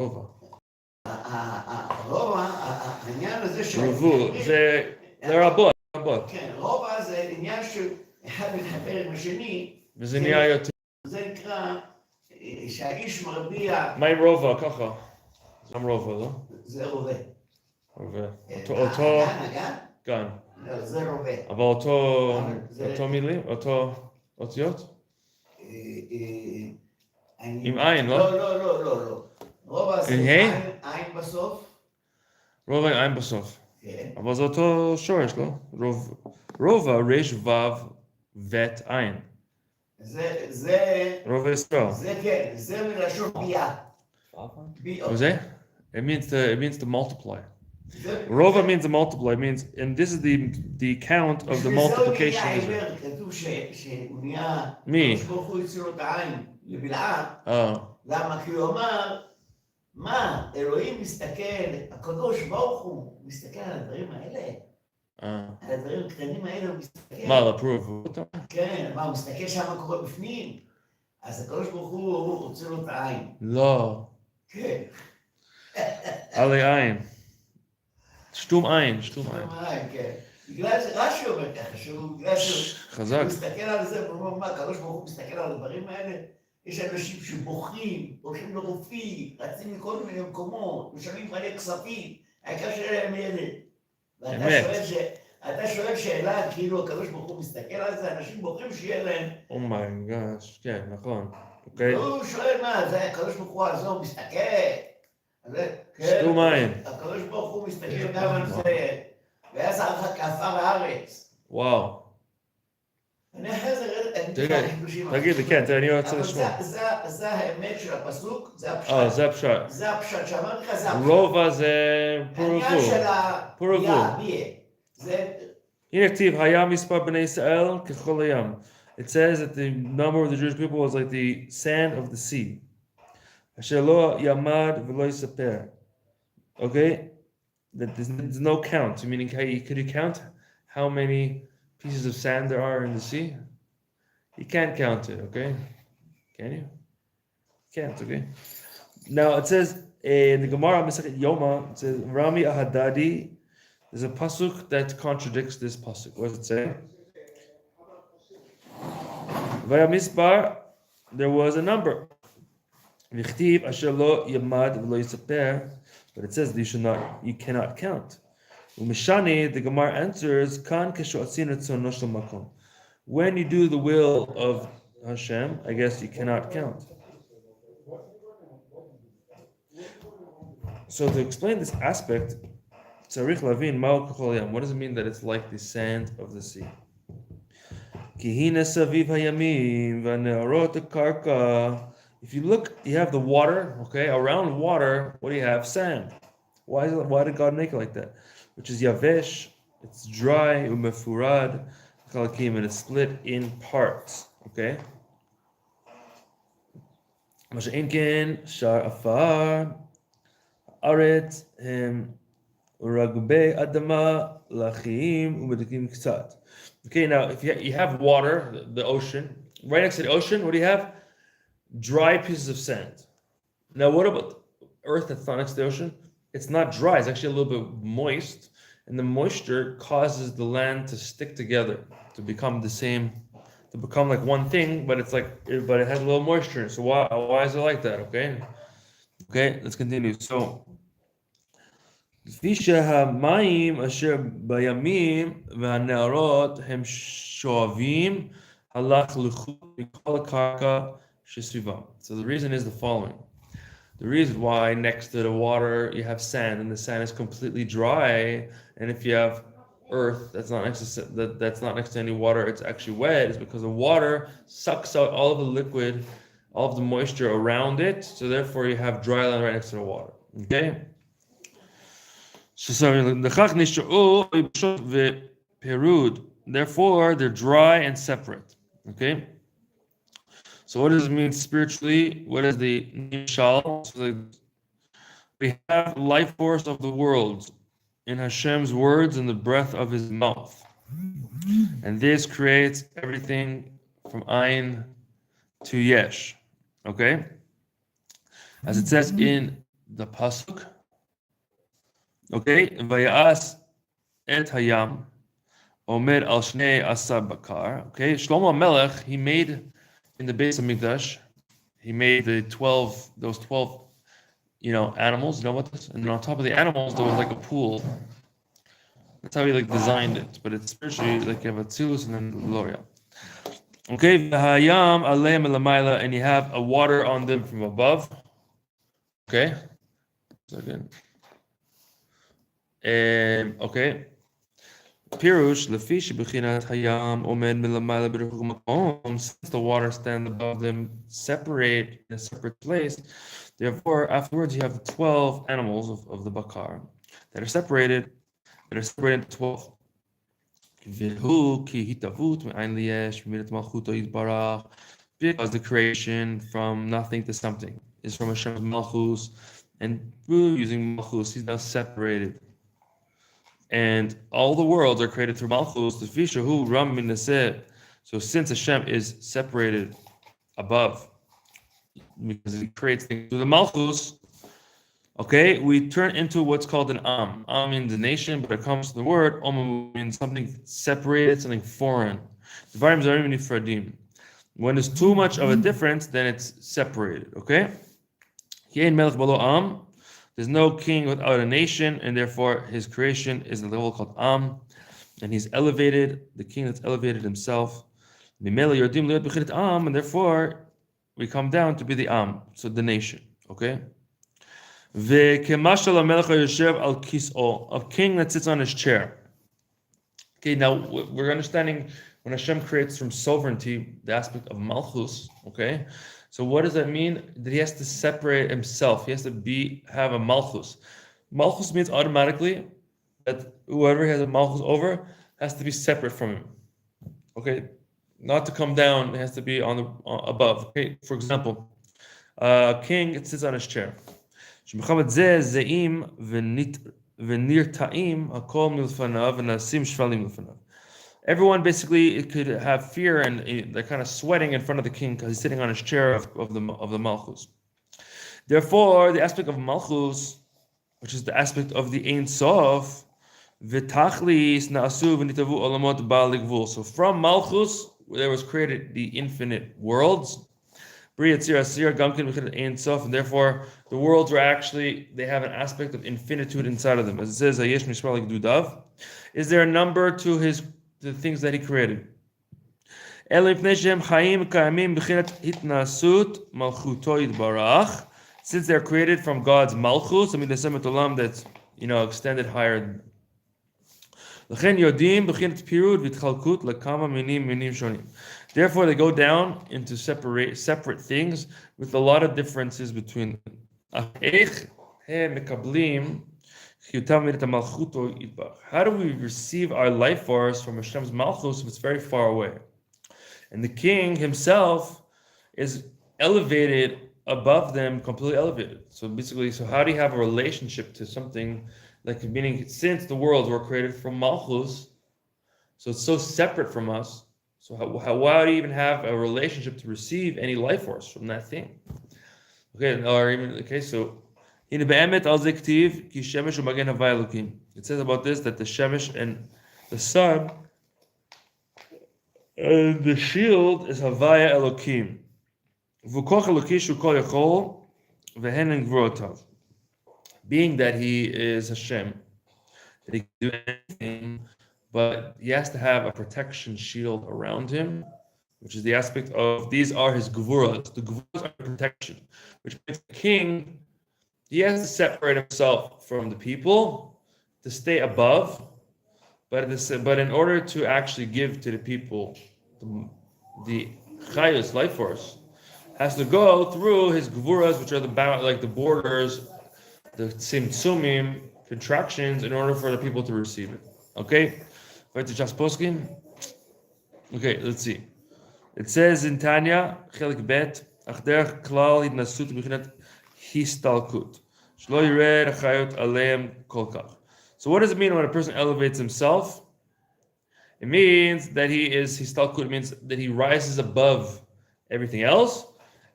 רובע. רובע, העניין הזה של... רבו, זה רבות. כן, רובע זה עניין שאחד מתחבר עם השני. וזה נהיה יותר. זה נקרא שהאיש מרביע... מה עם רובע? ככה. זה גם רובע, לא? זה רובה. רובה. אגן? גן. לא, זה רובה. אבל אותו מילים? אותו אותיות? עם עין, לא? לא. רובע זה עין בסוף. רובע עם עין בסוף. כן. אבל זה אותו שורש, לא? רובע, ריש וו, ות עין. זה... רובע ישראל. זה כן, זה מלשון בייה. What was that? It means to multiply. Rova means to multiply. It means, and this is the count of the multiplication. כתוב שהוא נהיה... מי? שברוך הוא יציר לו את העין לבלעם. למה? כי הוא אמר, מה? אלוהים מסתכל, הקדוש ברוך הוא מסתכל על הדברים האלה. על הדברים הקטנים האלה הוא מסתכל. מה, לפרוב? כן, מה, הוא מסתכל שם מה קורה בפנים. אז הקדוש ברוך הוא רוצה לו את העין. לא. כן. עלי עין. שטום עין. כן. בגלל זה רש"י אומר ככה, בגלל שהוא מסתכל על זה, ואומר מה, הקדוש ברוך הוא מסתכל על הדברים האלה, יש אנשים שבוכים, הולכים לרופאים, רצים מכל מיני מקומות, משלמים מלא כספים, העיקר שלהם ילד. ואתה שואל שאלה, כאילו הקדוש ברוך הוא מסתכל על זה, אנשים בוחרים שיהיה להם... אומייגש, כן, נכון. הוא שואל מה, זה הקדוש ברוך הוא על זה, הוא מסתכל. שטום עין. הקדוש ברוך הוא מסתכל גם על זה, והיה זרעך כעפר הארץ. וואו. אני אחרי זה תגיד לי, כן, אני רוצה לשמוע. זה האמת של הפסוק, זה הפשט. זה הפשט. זה הפשט, שאמרתי לך, זה הפשט. רובע זה העניין של הבייה. הנה כתיב, היה מספר בני ישראל ככל הים. It says that the number of the Jewish people was like the sand of the sea. אשר לא ימד ולא יספר. Okay? That there's no count. Meaning, could you count how many pieces of sand there are in the sea? You can't count it, okay? Can you? Can't, okay? Now it says in the Gemara Masechet Yoma, it says Rami Ahadadi. There's a pasuk that contradicts this pasuk. What does it say? Vaya Mispar, there was a number. Vichtiv asher lo yamad v'lo yisaper, but it says that you cannot count. Umishani, the Gemara answers, kan keshoatzin etzono shel makom. When you do the will of Hashem, I guess you cannot count. So to explain this aspect, tzarich lavin ma'u kachol yam. What does it mean that it's like the sand of the sea? Ki hina saviv hayamim v'ne'arot karka. If you look, you have the water, okay? Around water, what do you have? Sand. Why did God make it like that? Which is yavesh, it's dry, umefurad, chalakim, and it's split in parts, okay? Masha inken, shar afar, aret, uragube adama, lachim, umedikim ktsat. Okay, now, if you have water, the ocean, right next to the ocean, what do you have? Dry pieces of sand. Now, what about earth that's not next to the ocean? It's not dry, it's actually a little bit moist, and the moisture causes the land to stick together, to become the same, to become like one thing, but it has a little moisture. So why is it like that? Okay, let's continue. So לפי שהמים אשר בימים והנהרות הם שואבים הלך לחוט מכל הקרקע שסביבם. So the reason is the following. The reason why next to the water you have sand, and the sand is completely dry, and if you have earth that's not next to any water, it's actually wet, is because the water sucks out all of the liquid, all of the moisture around it, so therefore you have dry land right next to the water. Okay? Therefore they're dry and separate. Okay? So what does it mean spiritually? What is the nishal? So we have the life force of the world in Hashem's words and the breath of his mouth. And this creates everything from Ayin to Yesh. Okay? As it says in the pasuk. Okay, vayas et hayam omer al shnei asar bakar. Okay, Shlomo Melech, he made in the base of Mikdash, he made those 12, animals. You know what this? And then on top of the animals, there was like a pool. That's how he designed it. But it's spiritually like you have a tzilus and then gloria. Okay, v'hayam aleim elamayla, and you have a water on them from above. Okay, so again, okay. Pirush lefi shebechinat hayam omed milamayla b'rechuk makom. Since the water stands above them, separate in a separate place. Therefore, afterwards, you have the 12 animals of the bakar that are separated into 12. Because the creation from nothing to something is from Hashem's malchus, and through using malchus, he's now separated. And all the worlds are created through malchus. So since Hashem is separated above, because he creates things through the malchus, okay, we turn into what's called an am. Am means the nation, but it comes from the word om means something separated, something foreign. When there's too much of a difference, then it's separated. Okay. There's no king without a nation, and therefore his creation is a level called am, and he's elevated, the king that's elevated himself. And therefore we come down to be the am, so the nation. Okay. A king that sits on his chair. Okay, now we're understanding when Hashem creates from sovereignty the aspect of malchus. Okay, so what does that mean? That he has to separate himself. He has to have a malchus. Malchus means automatically that whoever he has a malchus over has to be separate from him. Okay, not to come down. It has to be on the above. Okay, for example, a king sits on his chair. Everyone basically it could have fear and they're kind of sweating in front of the king because he's sitting on his chair of the malchus. Therefore, the aspect of malchus, which is the aspect of the Ein Sof, so from malchus there was created the infinite worlds. And therefore the worlds are actually, they have an aspect of infinitude inside of them. As it says, is there a number to the things that he created? Since they're created from God's malchus, that's extended higher. Therefore, they go down into separate things with a lot of differences between them. How do we receive our life force from Hashem's malchus if it's very far away? And the king himself is elevated above them, completely elevated. So basically, how do you have a relationship to something, like meaning since the worlds were created from malchus, so it's so separate from us. So why do you even have a relationship to receive any life force from that thing? Okay, so it says about this that the shemesh and the sun and the shield is Havaya Elokim. Being that he is Hashem, that he can do anything, but he has to have a protection shield around him, which is the aspect of, these are his gevuras. The gevuras are protection, which makes the king, he has to separate himself from the people to stay above, but in order to actually give to the people the chayus, life force, has to go through his gevuras, which are the borders, the tzimtzumim, contractions, in order for the people to receive it. Okay? Okay, let's see. It says in Tanya, Chelik Bet, Achderech Klal Hidnasut Bichinat Histalkut. Shlo Yireh Rachayot Aleim Kolkach. So what does it mean when a person elevates himself? It means that he is Histalkut. It means that he rises above everything else.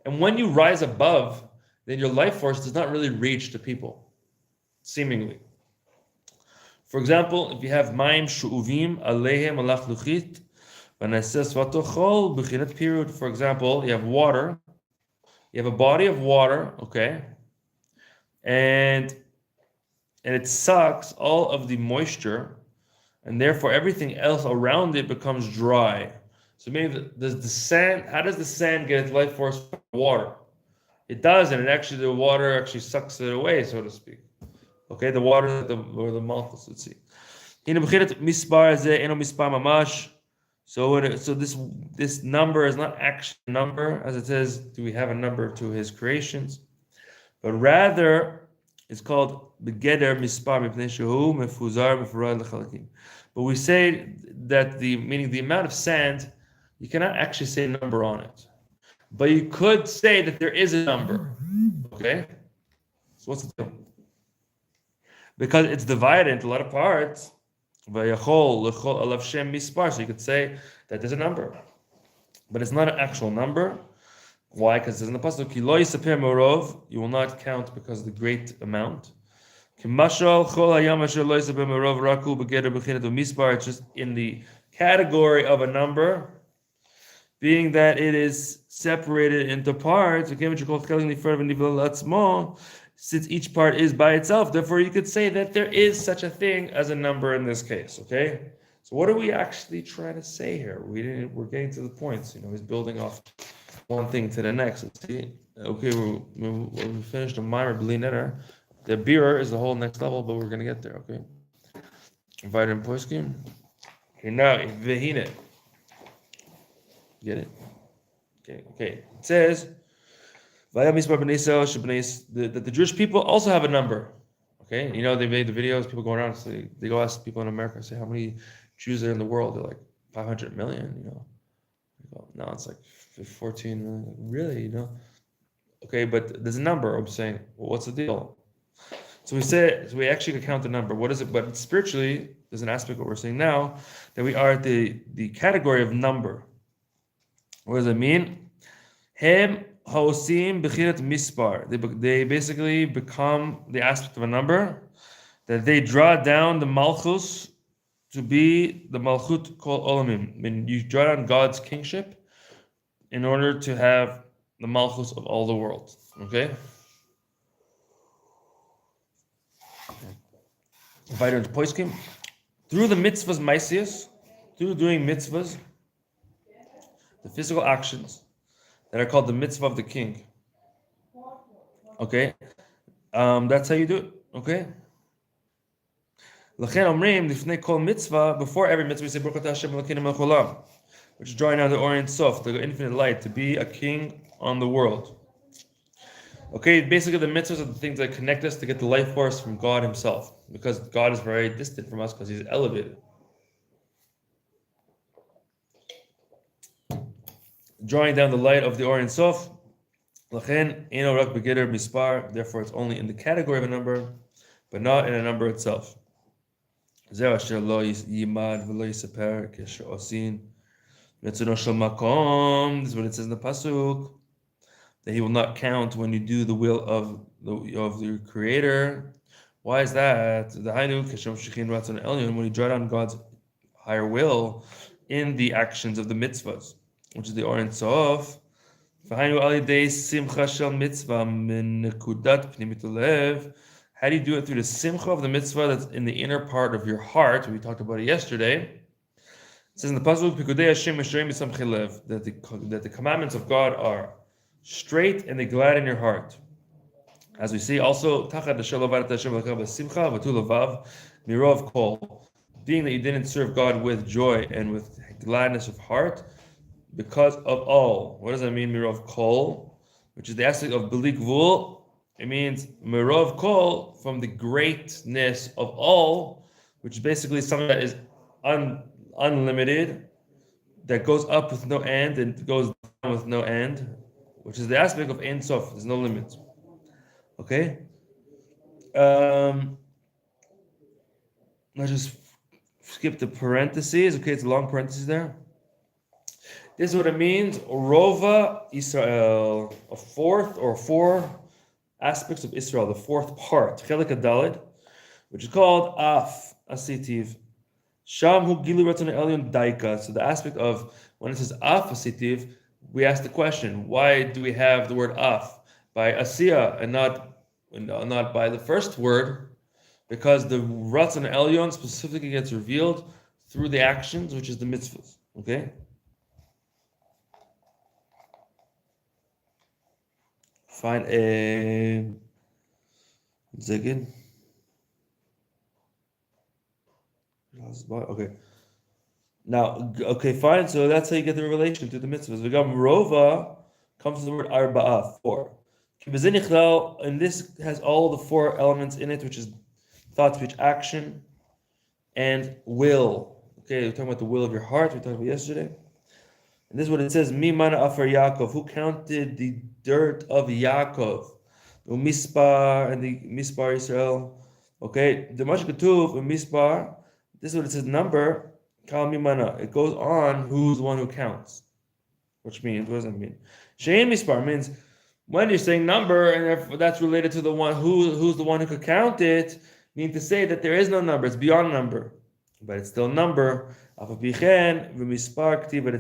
And when you rise above, then your life force does not really reach the people, seemingly. For example, if you have Maim Shu'uvim Aleihem Alach Luchit, period. For example, you have water, you have a body of water, okay, and it sucks all of the moisture, and therefore everything else around it becomes dry. So maybe does the sand? How does the sand get its life force from water? It doesn't. It actually, the water actually sucks it away, so to speak. Okay, the water or the molecules. Let's see. So this number is not actually a number, as it says. Do we have a number to his creations? But rather, it's called begeder mispar mipnei shehu mefuzar mefurad lechalakim. But we say that meaning the amount of sand, you cannot actually say a number on it. But you could say that there is a number. Okay? So what's the deal? Because it's divided into a lot of parts. So you could say that there's a number. But it's not an actual number. Why? Because it's in the pasuk, you will not count because of the great amount. It's just in the category of a number, being that it is separated into parts, since each part is by itself, therefore you could say that there is such a thing as a number in this case, okay? So what are we actually trying to say here? We're getting to the points, he's building off one thing to the next. Let's see. Okay, we finished the Maimer B'li Neder. The beer is the whole next level, but we're going to get there, okay? Vitamin Poiskim. Okay, now, Vehine. Get it? Okay. It says that the Jewish people also have a number. Okay, they made the videos. People go around, so they go ask people in America, say how many Jews are in the world. They're like 500 million. No, it's like 14 million. Really, Okay, but there's a number. I'm saying, well, what's the deal? So we actually can count the number. What is it? But spiritually, there's an aspect of what we're saying now that we are at the category of number. What does it mean? Hem haosim bechirat mispar. They basically become the aspect of a number that they draw down the malchus to be the malchut kol olamim. When you draw down God's kingship in order to have the malchus of all the world. Okay. Invited into Poiskim. Through the mitzvahs maisius, through doing mitzvahs, the physical actions that are called the mitzvah of the king. Okay? That's how you do it. Okay? L'chen omrim lifnei kol mitzvah, before every mitzvah we say Baruch atah Hashem Elokeinu melech haolam, which is drawing out the Orient Sof, the infinite light, to be a king on the world. Okay, basically the mitzvahs are the things that connect us to get the life force from God himself, because God is very distant from us because he's elevated. Drawing down the light of the Orient Sof, Lachen eino rak begeder mispar, therefore it's only in the category of a number, but not in a number itself. Zeh asher lo yimad v'lo yisaper kesher osin retzono shel makom. This is what it says in the pasuk, that he will not count when you do the will of the Creator. Why is that? The hainu keshem shechin ratzon elyon, when you draw down God's higher will in the actions of the mitzvahs, which is the Orient Sof. V'hainu al yedei simcha shel mitzvah min nekudat pnimit lev. How do you do it? Through the simcha of the mitzvah that's in the inner part of your heart. We talked about it yesterday. It says in the pasuk, Pikudei Hashem Yisraelim B'samchei lev, that the commandments of God are straight and they glad in your heart. As we see also, Tachad Hashem Lovat Hashem L'chav B'simcha V'tu Lavav Mirov Kol, being that you didn't serve God with joy and with gladness of heart, because of all. What does that mean, Mirov Kol? Which is the aspect of B'li Gvul. It means Mirov Kol, from the greatness of all, which is basically something that is unlimited, that goes up with no end and goes down with no end, which is the aspect of Ein Sof. There's no limit. Okay? Let's just skip the parentheses. Okay, it's a long parenthesis there. This is what it means. Rova Israel, a fourth or four aspects of Israel, the fourth part, Chelik Adalid, which is called Af Asitiv. Sham Hu Gilu Ratzon Elyon Daika. So the aspect of when it says Af Asitiv, we ask the question, why do we have the word Af by Asiya and not by the first word? Because the Ratzon Elyon specifically gets revealed through the actions, which is the mitzvahs. Okay? Find a Zegin. Okay. Now, okay, fine. So that's how you get the revelation to the mitzvahs. V'gam rova comes to the word arba'ah, 4. And this has all the 4 elements in it, which is thought, speech, action, and will. Okay, we're talking about the will of your heart. We talked about yesterday. And this is what it says: Mi mana afar Yaakov, who counted the dirt of Yaakov, Umispar and the Mispar Israel. Okay, the Mash Ketuv Umispar. This is what it says: number. Kal mi mana. It goes on. Who's the one who counts? Which means, what does that mean? Shein Mispar means when you're saying number, and therefore that's related to the one who's the one who could count it. Mean to say that there is no number. It's beyond number, but it's still number. But it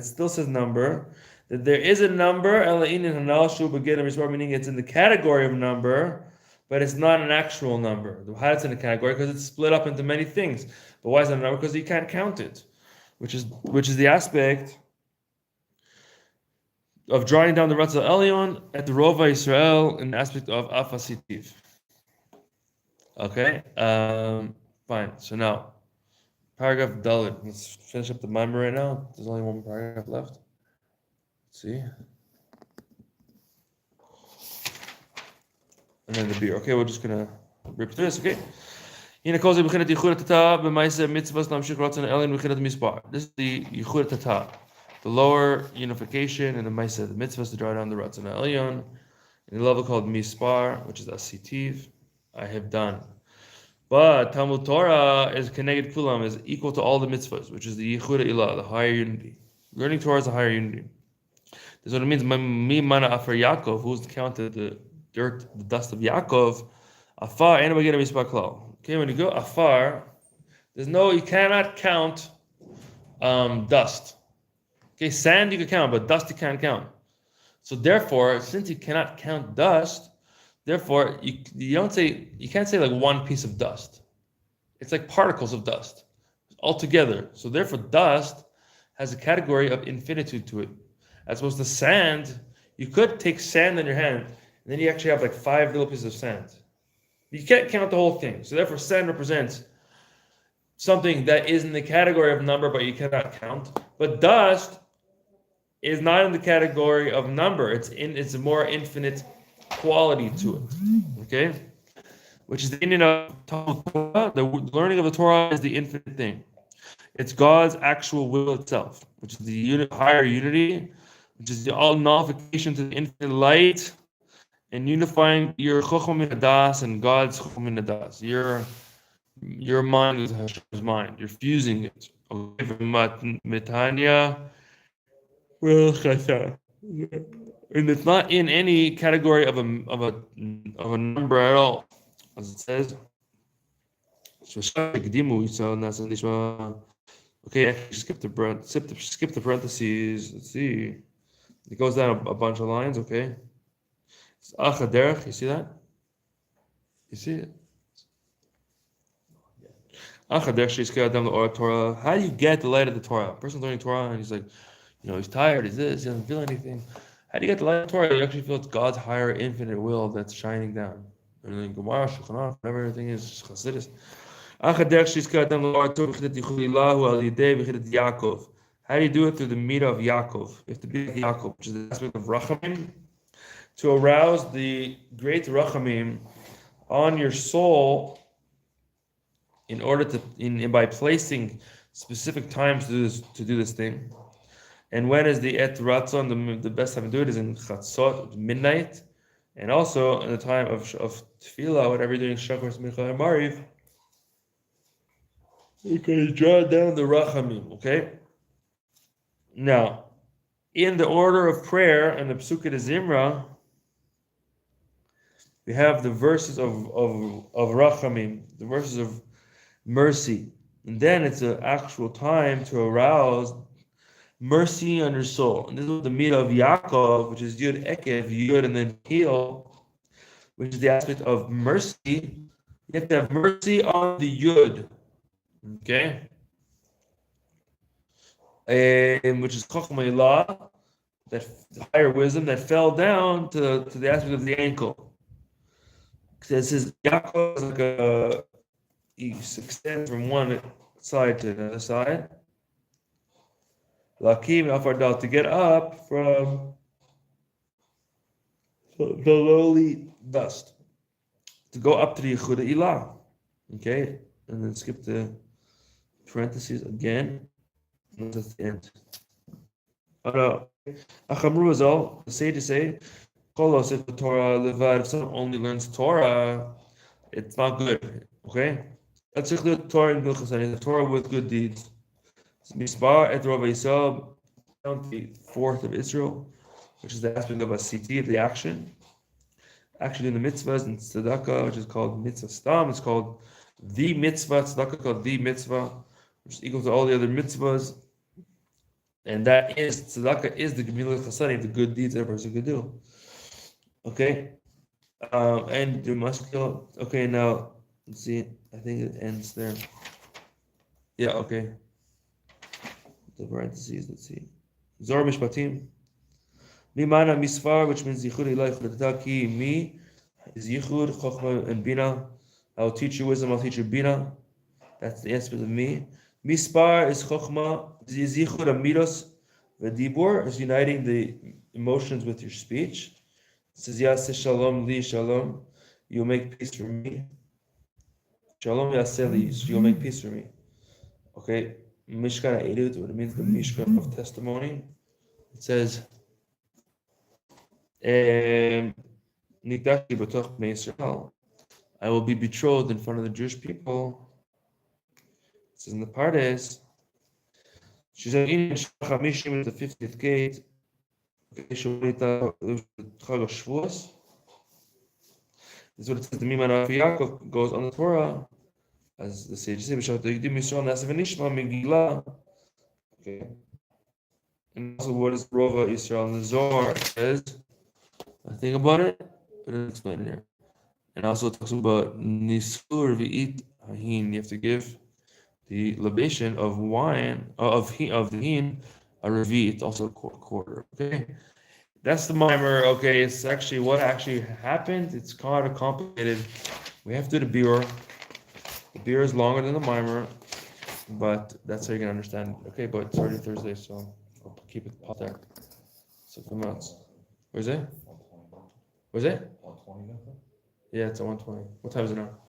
still says number. That there is a number, meaning it's in the category of number, but it's not an actual number. How it's in the category? Because it's split up into many things. But why is it a number? Because you can't count it, which is the aspect of drawing down the Ratzal Elyon at the Rova Israel in the aspect of Afasitiv. Okay, fine. So now, paragraph Dalit. Let's finish up the mimer right now. There's only one paragraph left. Let's see. And then the beer. Okay, we're just gonna rip through this. Okay. This is the Yichud Tata, the lower unification and the Maisa, the mitzvahs to draw down the Ratzon Elyon, in a level called Mispar, which is Asitiv. I have done. But Talmud Torah is Keneged Kulam, is equal to all the mitzvahs, which is the Yichud Ilah, the higher unity. Learning Torah is a higher unity. This is what it means. Mi mana afar Yaakov, who's counted the dirt, the dust of Yaakov. Afar, anybody get a mispar klal. Okay, when you go afar, you cannot count dust. Okay, sand you can count, but dust you can't count. So therefore, since you cannot count dust, therefore you can't say like one piece of dust. It's like particles of dust altogether. So therefore, dust has a category of infinitude to it. As opposed to sand, you could take sand in your hand, and then you actually have like 5 little pieces of sand. You can't count the whole thing. So therefore, sand represents something that is in the category of number, but you cannot count. But dust is not in the category of number. It's a more infinite quality to it. Okay? Which is the Indian of Torah. The learning of the Torah is the infinite thing. It's God's actual will itself, which is the higher unity, which is the all nullification to the infinite light, and unifying your Chochmah min Hadas and God's Chochmah min Hadas. Your mind with Hashem's mind. You're fusing it. Metanya. And it's not in any category of a number at all, as it says. Okay, skip the parentheses. Let's see. It goes down a bunch of lines. Okay. It's Achaderech. You see that? You see it? Achaderech. Torah. How do you get the light of the Torah? A person learning Torah and he's like, he's tired. He's this. He doesn't feel anything. How do you get the light of the Torah? You actually feel it's God's higher, infinite will that's shining down. And then Gemara, Shulchan, whatever everything is, Chassidus. How do you do it? Through the meter of Yaakov. You have to be like Yaakov, which is the aspect of Rachamim, to arouse the great Rachamim on your soul in order to, by placing specific times to do this thing. And when is the Et Ratzon, the best time to do it is in Chatzot, midnight, and also in the time of Tefillah, whenever you're doing Shachar, Smicha, and Mariv. Okay, draw down the Rachamim, okay? Now, in the order of prayer and the Psukei de Zimra, we have the verses of Rachamim, the verses of mercy. And then it's an actual time to arouse mercy on your soul. And this is the midah of Yaakov, which is Yud Ekev, Yud and then Heel, which is the aspect of mercy. You have to have mercy on the Yud. Okay? Which is Chochmah Ilah, that higher wisdom that fell down to the aspect of the ankle. It says Yaakov is like he extends from one side to the other side. Lakim Afardal, to get up from the lowly dust, to go up to the Yehuda Ilah. Okay, and then skip the parentheses again. And that's the end. Achamru is all the sages say, Kolos if the Torah levad, if someone only learns Torah, it's not good. Okay? That's the Torah in the Torah with good deeds. Misbar et Rov Yisrael, count the fourth of Israel, which is the aspect of a city, of the action. Actually, in the mitzvahs and tzedakah, which is called mitzvah stam, it's called the mitzvah, tzedakah called the mitzvah, which is equal to all the other mitzvahs. And that is, tzedakah is the gemilah chasadim, the good deeds that a person could do. Okay? And you must kill. Okay, now, let's see. I think it ends there. Yeah, okay. The parentheses, let's see. Zor Mishpatim. Mimana Misfar, which means Yichud Ilah Yichud Ki Mi is Yichud, Chochmah, and Bina. I will teach you wisdom, I'll teach you Bina. That's the aspect of me. Mispar is Chochmah, is Yichud Amidos. V'dibur is uniting the emotions with your speech. It says, Yaseh Shalom Li Shalom. You'll make peace for me. Shalom Yaseh Li, you'll make peace for me. Okay. Mishkan Edut, what it means, the Mishkan of testimony. It says, I will be betrothed in front of the Jewish people. It says in the Pardes, she said, the 50th gate. This is what it says. The Miman of Yaakov goes on the Torah, as the sages say, okay. And also, what is Rova Israel and the Zohar says? I think about it, but it's explained here. And also, it talks about Nisur V'it Hahin. You have to give the libation of wine, of the hin, a revit, also a quarter. Okay, that's the mimer. Okay, it's actually what actually happened. It's kind of complicated. We have to do the beer. The beer is longer than the mimer, but that's how you can understand. Okay, but it's already Thursday, so I'll keep it paused there. So come on. Where's it? Was it? 120. Yeah, it's at 120. What time is it now?